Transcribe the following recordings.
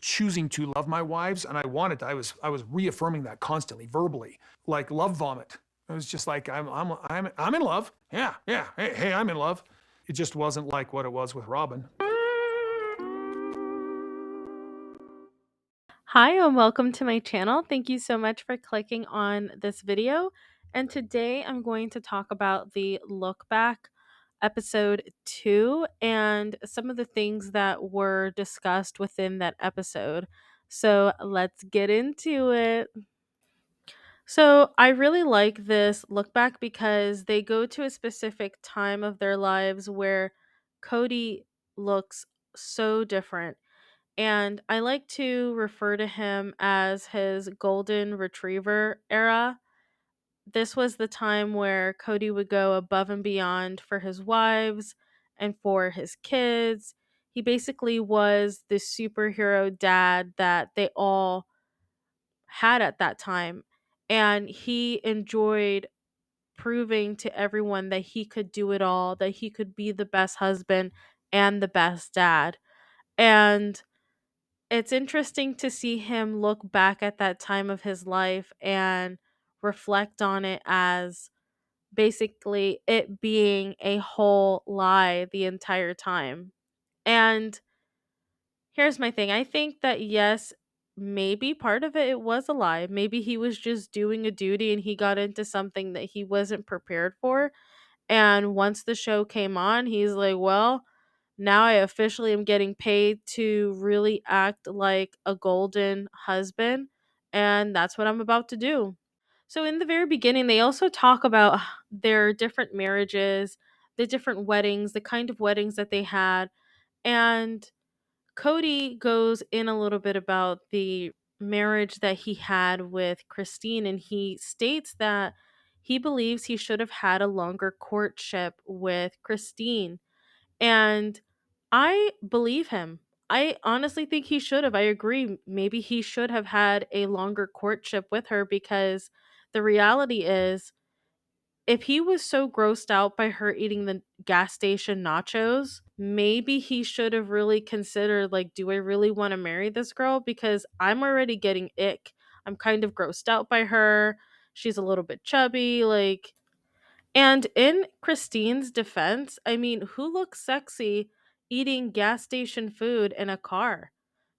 choosing to love my wives, and I was reaffirming that constantly, verbally, like love vomit. It was just like I'm in love. Yeah, yeah. Hey, I'm in love. It just wasn't like what it was with Robin. Hi, and welcome to my channel. Thank you so much for clicking on this video. And today I'm going to talk about the look back episode 2 and some of the things that were discussed within that episode. So let's get into it. So I really like this look back because they go to a specific time of their lives where Kody looks so different, and I like to refer to him as his golden retriever era. This was the time where Kody would go above and beyond for his wives and for his kids. He basically was the superhero dad that they all had at that time. And he enjoyed proving to everyone that he could do it all, that he could be the best husband and the best dad. And it's interesting to see him look back at that time of his life and reflect on it as basically it being a whole lie the entire time. And here's my thing, I think that yes, maybe part of it was a lie. Maybe he was just doing a duty and he got into something that he wasn't prepared for. And once the show came on, he's like, well, now I officially am getting paid to really act like a golden husband. And that's what I'm about to do. So, in the very beginning, they also talk about their different marriages, the different weddings, the kind of weddings that they had. And Kody goes in a little bit about the marriage that he had with Christine, and he states that he believes he should have had a longer courtship with Christine. And I believe him. I honestly think he should have. I agree. Maybe he should have had a longer courtship with her because the reality is, if he was so grossed out by her eating the gas station nachos, maybe he should have really considered, like, do I really want to marry this girl? Because I'm already getting ick. I'm kind of grossed out by her. She's a little bit chubby. Like, and in Christine's defense, I mean, who looks sexy eating gas station food in a car?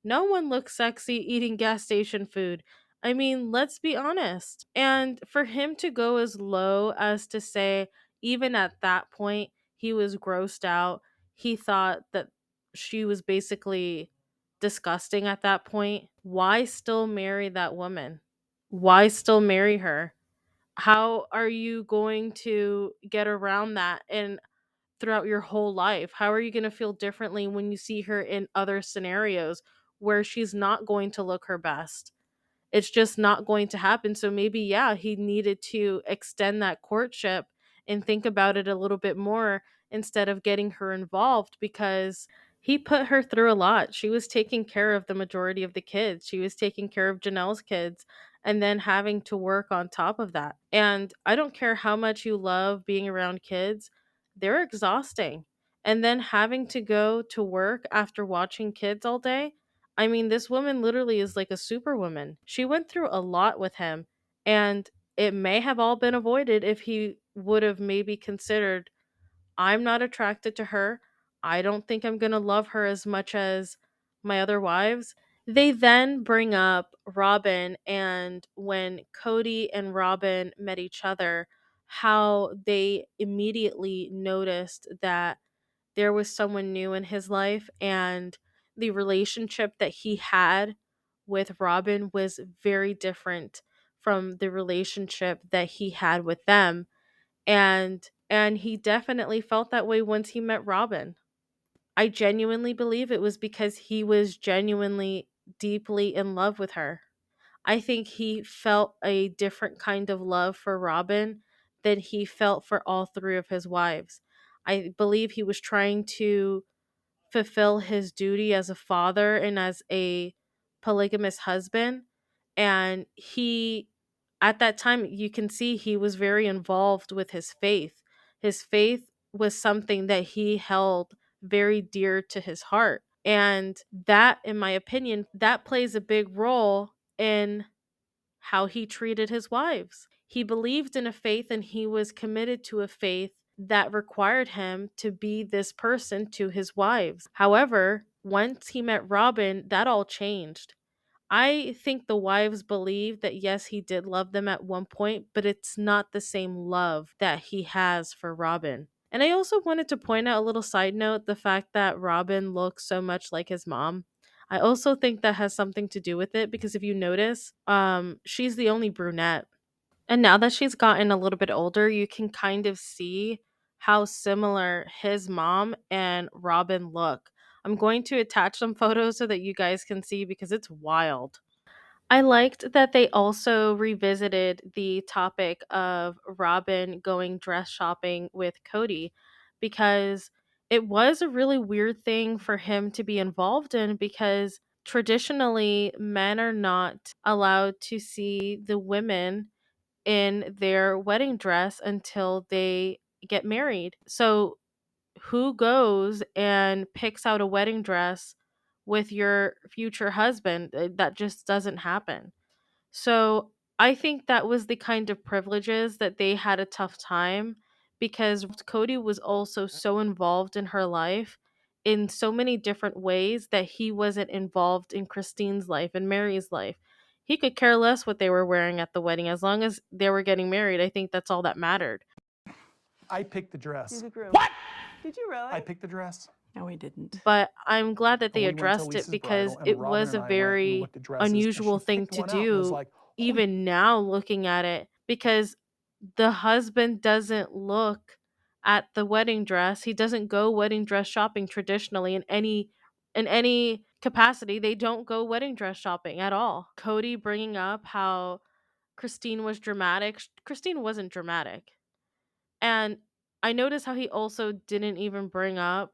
No one looks sexy eating gas station food. I mean, let's be honest. And for him to go as low as to say, even at that point, he was grossed out. He thought that she was basically disgusting at that point. Why still marry that woman? Why still marry her? How are you going to get around that and throughout your whole life? How are you going to feel differently when you see her in other scenarios where she's not going to look her best? It's just not going to happen. So maybe, yeah, he needed to extend that courtship and think about it a little bit more instead of getting her involved, because he put her through a lot. She was taking care of the majority of the kids, she was taking care of Janelle's kids, and then having to work on top of that. And I don't care how much you love being around kids, they're exhausting. And then having to go to work after watching kids all day, I mean, this woman literally is like a superwoman. She went through a lot with him, and it may have all been avoided if he would have maybe considered, I'm not attracted to her. I don't think I'm going to love her as much as my other wives. They then bring up Robin, and when Kody and Robin met each other, how they immediately noticed that there was someone new in his life, and the relationship that he had with Robin was very different from the relationship that he had with them. And he definitely felt that way once he met Robin. I genuinely believe it was because he was genuinely deeply in love with her. I think he felt a different kind of love for Robin than he felt for all three of his wives. I believe he was trying to fulfill his duty as a father and as a polygamous husband. And he, at that time, you can see he was very involved with his faith. His faith was something that he held very dear to his heart. And that, in my opinion, that plays a big role in how he treated his wives. He believed in a faith and he was committed to a faith that required him to be this person to his wives. However, once he met Robin, that all changed. I think the wives believe that yes, he did love them at one point, but it's not the same love that he has for Robin. And I also wanted to point out a little side note, the fact that Robin looks so much like his mom. I also think that has something to do with it because if you notice, she's the only brunette. And now that she's gotten a little bit older, you can kind of see how similar his mom and Robin look. I'm going to attach some photos so that you guys can see because it's wild. I liked that they also revisited the topic of Robin going dress shopping with Kody because it was a really weird thing for him to be involved in because traditionally men are not allowed to see the women in their wedding dress until they get married. So who goes and picks out a wedding dress with your future husband? That just doesn't happen. So I think that was the kind of privileges that they had a tough time because Kody was also so involved in her life in so many different ways that he wasn't involved in Christine's life and Mary's life. He could care less what they were wearing at the wedding as long as they were getting married. I think that's all that mattered. I picked the dress. Do the groom. What? Did you really? I picked the dress. No, we didn't. But I'm glad that they We went to addressed it Lisa's because bridal, and it Robin was and a I went and very looked at dresses, and she unusual thing picked to one out, and I was do, like, holy. even now looking at it, because the husband doesn't look at the wedding dress. He doesn't go wedding dress shopping traditionally in any capacity. They don't go wedding dress shopping at all. Kody bringing up how Christine was dramatic. Christine wasn't dramatic. And I noticed how he also didn't even bring up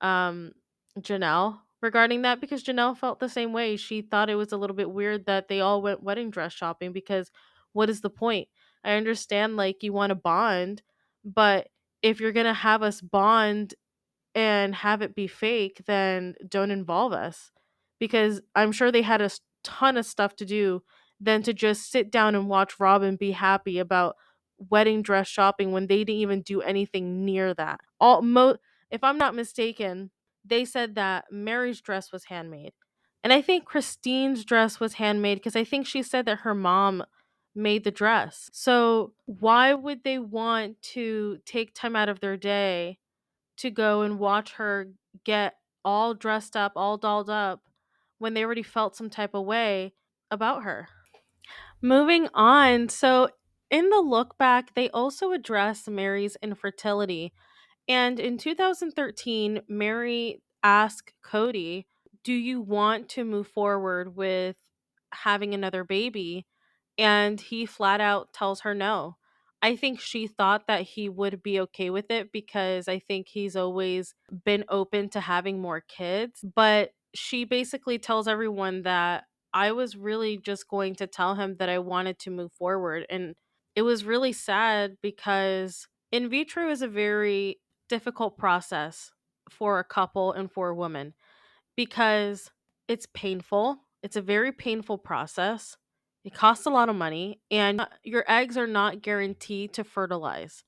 um Janelle regarding that because Janelle felt the same way. She thought it was a little bit weird that they all went wedding dress shopping because what is the point? I understand like you want to bond, but if you're going to have us bond and have it be fake, then don't involve us. Because I'm sure they had a ton of stuff to do than to just sit down and watch Robin be happy about wedding dress shopping when they didn't even do anything near that. If I'm not mistaken, they said that Mary's dress was handmade. And I think Christine's dress was handmade because I think she said that her mom made the dress. So, why would they want to take time out of their day to go and watch her get all dressed up, all dolled up, when they already felt some type of way about her? Moving on. So, in the look back, they also address Mary's infertility. And in 2013, Mary asked Kody, "Do you want to move forward with having another baby?" And he flat out tells her no. I think she thought that he would be okay with it because I think he's always been open to having more kids. But she basically tells everyone that I was really just going to tell him that I wanted to move forward. And it was really sad because in vitro is a very difficult process for a couple and for a woman because it's painful. It's a very painful process. It costs a lot of money, and your eggs are not guaranteed to fertilize.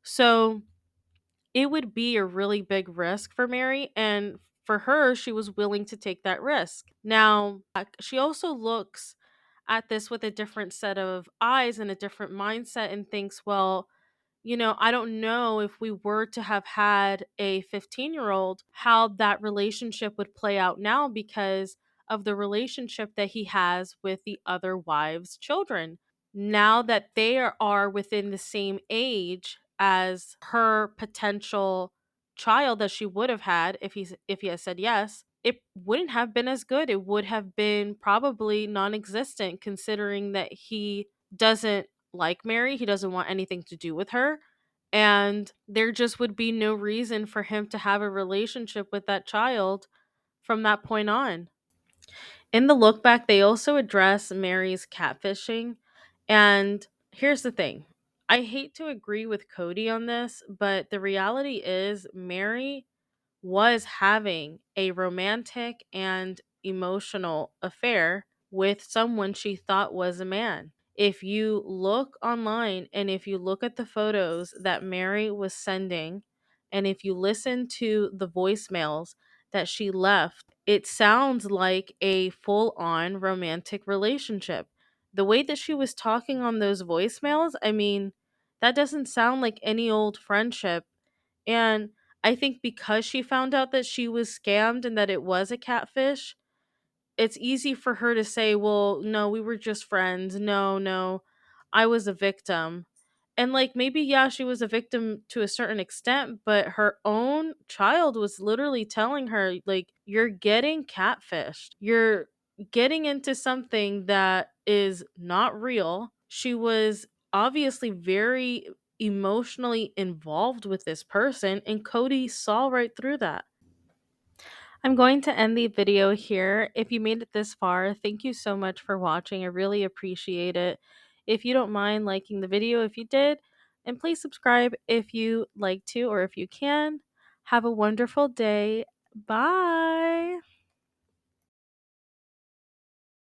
So it would be a really big risk for Mary. And for her, she was willing to take that risk. Now, she also looks at this with a different set of eyes and a different mindset and thinks, well, I don't know if we were to have had a 15-year-old, how that relationship would play out now because of the relationship that he has with the other wives' children. Now that are within the same age as her potential child that she would have had if he had said yes, it wouldn't have been as good. It would have been probably non-existent considering that he doesn't like Mary. He doesn't want anything to do with her. And there just would be no reason for him to have a relationship with that child from that point on. In the look back, they also address Mary's catfishing. And here's the thing, I hate to agree with Kody on this, but the reality is Mary was having a romantic and emotional affair with someone she thought was a man. If you look online and if you look at the photos that Mary was sending, and if you listen to the voicemails that she left, it sounds like a full on romantic relationship. The way that she was talking on those voicemails, I mean, that doesn't sound like any old friendship. And I think because she found out that she was scammed and that it was a catfish, it's easy for her to say, "Well, no, we were just friends. No, no, I was a victim." And like maybe yeah, she was a victim to a certain extent, but her own child was literally telling her like you're getting catfished. You're getting into something that is not real. She was obviously very emotionally involved with this person and Kody saw right through that. I'm going to end the video here. If you made it this far, thank you so much for watching. I really appreciate it. If you don't mind liking the video, if you did, and please subscribe if you like to or if you can. Have a wonderful day. Bye.